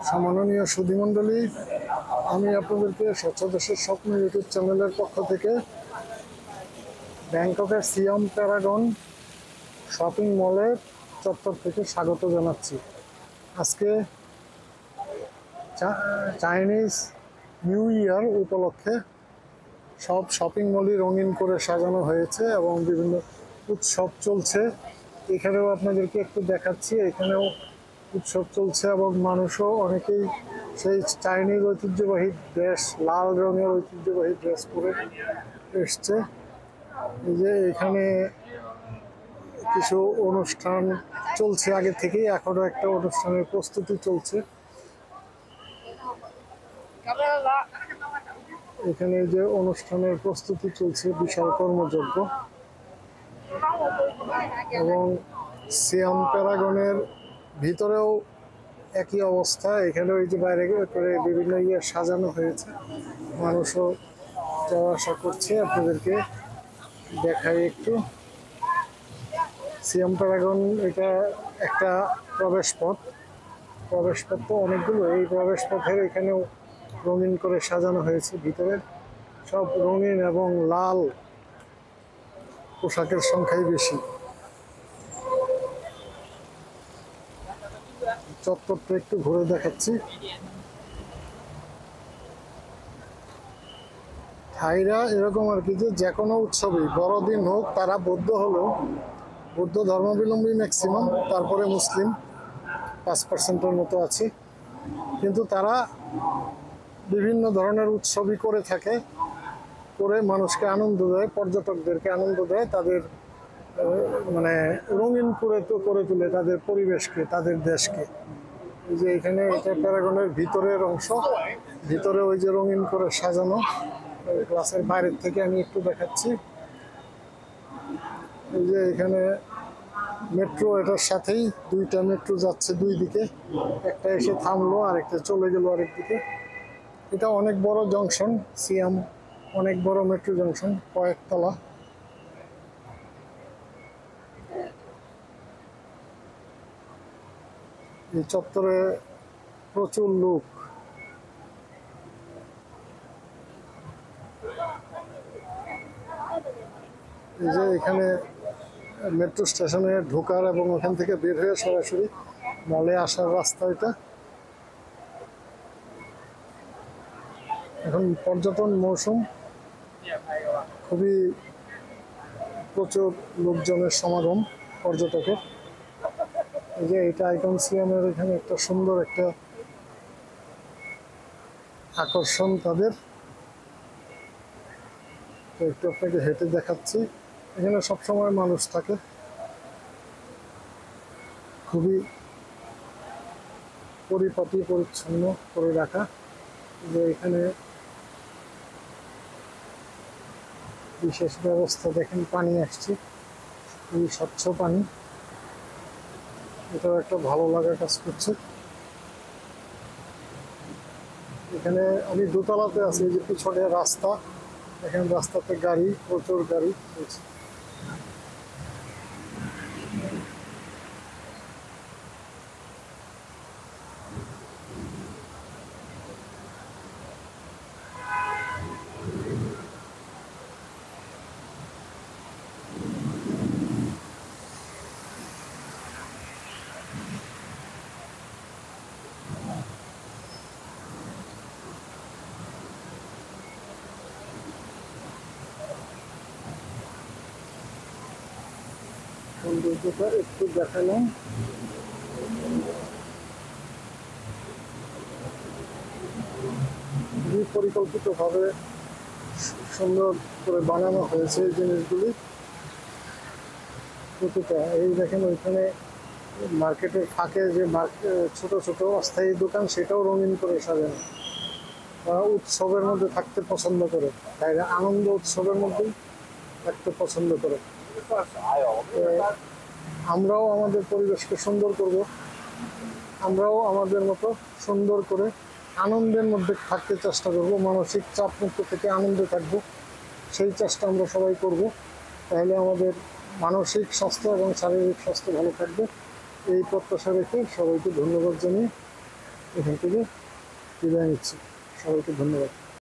সম্মাননীয় সুধীমণ্ডলী, আমি আপনাদেরকে স্বচ্ছ দেশের স্বপ্ন ইউটিউব চ্যানেলের পক্ষ থেকে ব্যাংককের সিয়াম প্যারাগন শপিং মলের চত্বর থেকে স্বাগত জানাচ্ছি। আজকে চাইনিজ নিউ ইয়ার উপলক্ষে সব শপিং মলই রঙিন করে সাজানো হয়েছে এবং বিভিন্ন উৎসব চলছে। এখানেও আপনাদেরকে একটু দেখাচ্ছি, এখানেও উৎসব চলছে এবং মানুষও অনেকেই সেই চাইনিজ ঐতিহ্যবাহী ড্রেস, লাল রঙের ঐতিহ্যবাহী ড্রেস পরে এসছে। এই যে এখানে কিছু অনুষ্ঠান চলছে আগে থেকেই, এখনো একটা অনুষ্ঠানের প্রস্তুতি চলছে। এখানে যে অনুষ্ঠানের প্রস্তুতি চলছে, বিশাল কর্মযজ্ঞ। এবং সিয়াম প্যারাগনের ভিতরেও একই অবস্থা, এখানেও এই যে বাইরে করে বিভিন্ন সাজানো হয়েছে, মানুষও যাওয়া আসা করছে। আপনাদেরকে দেখাই একটু। সিয়াম প্যারাগন এটা একটা প্রবেশপথ তো অনেকগুলো, এই প্রবেশপথের এখানেও রঙিন করে সাজানো হয়েছে। ভিতরে সব রঙিন এবং লাল পোশাকের সংখ্যাই বেশি। চত্বরটা একটু ঘুরে দেখাচ্ছি। থাইরা এরকম আর কি, যে কোনো উৎসবই, বড়দিন হোক, তারা বৌদ্ধ হলেও, বৌদ্ধ ধর্মাবলম্বী ম্যাক্সিমাম, তারপরে মুসলিম 5% মতো আছে, কিন্তু তারা বিভিন্ন ধরনের উৎসবই করে থাকে, করে মানুষকে আনন্দ দেয়, পর্যটকদেরকে আনন্দ দেয়, তাদের মানে রঙিন করে তুলে তাদের পরিবেশকে, তাদের দেশকে। এই যে এখানে এটা প্যারাগনের ভিতরের অংশ, ভিতরে ওই যে রঙিন করে সাজানো। ক্লাসের বাইরের থেকে আমি একটু দেখাচ্ছি। এই যে এখানে মেট্রো, এটার সাথেই দুইটা মেট্রো যাচ্ছে দুই দিকে, একটা এসে থামলো আর একটা চলে গেল আরেক দিকে। এটা অনেক বড় জংশন, সিয়াম অনেক বড় মেট্রো জংশন, কয়েকতলা। এই চত্বরে প্রচুর লোক। এই যে এখানে মেট্রো স্টেশনে ঢোকার এবং ওখান থেকে বের হয়ে সরাসরি মলে আসার রাস্তা এটা। এখন পর্যটন মৌসুম, খুবই প্রচুর লোকজনের সমাগম পর্যটকের। এই যে এটা আইকন সিয়ামের এখানে একটা সুন্দর একটা আকর্ষণ তাদের। তো একটু আপনাকে হেঁটে দেখাচ্ছি। এখানে সবসময় মানুষ থাকে, খুবই পরিপাটি পরিচ্ছন্ন করে রাখা। যে এখানে বিশেষ ব্যবস্থা, দেখেন পানি আসছে, খুবই স্বচ্ছ পানি, এটাও একটা ভালো লাগা কাজ করছে। এখানে আমি দোতলাতে আছি, এই যে পিছনে রাস্তা, এখানে রাস্তাতে গাড়ি, প্রচুর গাড়ি চলছে। সৌন্দর্যটা একটু দেখালাম। পরিকল্পিতভাবে সুন্দর করে বানানো হয়েছে এই জিনিসগুলি প্রতিটা। এই দেখেন ওইখানে মার্কেটের ফাঁকে যে ছোট ছোট অস্থায়ী দোকান, সেটাও রঙিন করে সাজানো। তারা উৎসবের মধ্যে থাকতে পছন্দ করে, তাই আনন্দ উৎসবের মধ্যেই থাকতে পছন্দ করে। আমরাও আমাদের পরিবেশকে সুন্দর করব, আমরাও আমাদের মতো সুন্দর করে আনন্দের মধ্যে থাকতে চেষ্টা করব, মানসিক চাপ মুক্ত থেকে আনন্দে থাকবো, সেই চেষ্টা আমরা সবাই করব। তাহলে আমাদের মানসিক স্বাস্থ্য এবং শারীরিক স্বাস্থ্য ভালো থাকবে। এই প্রত্যাশা রেখে সবাইকে ধন্যবাদ জানিয়ে এখান থেকে বিদায় নিচ্ছি। সবাইকে ধন্যবাদ।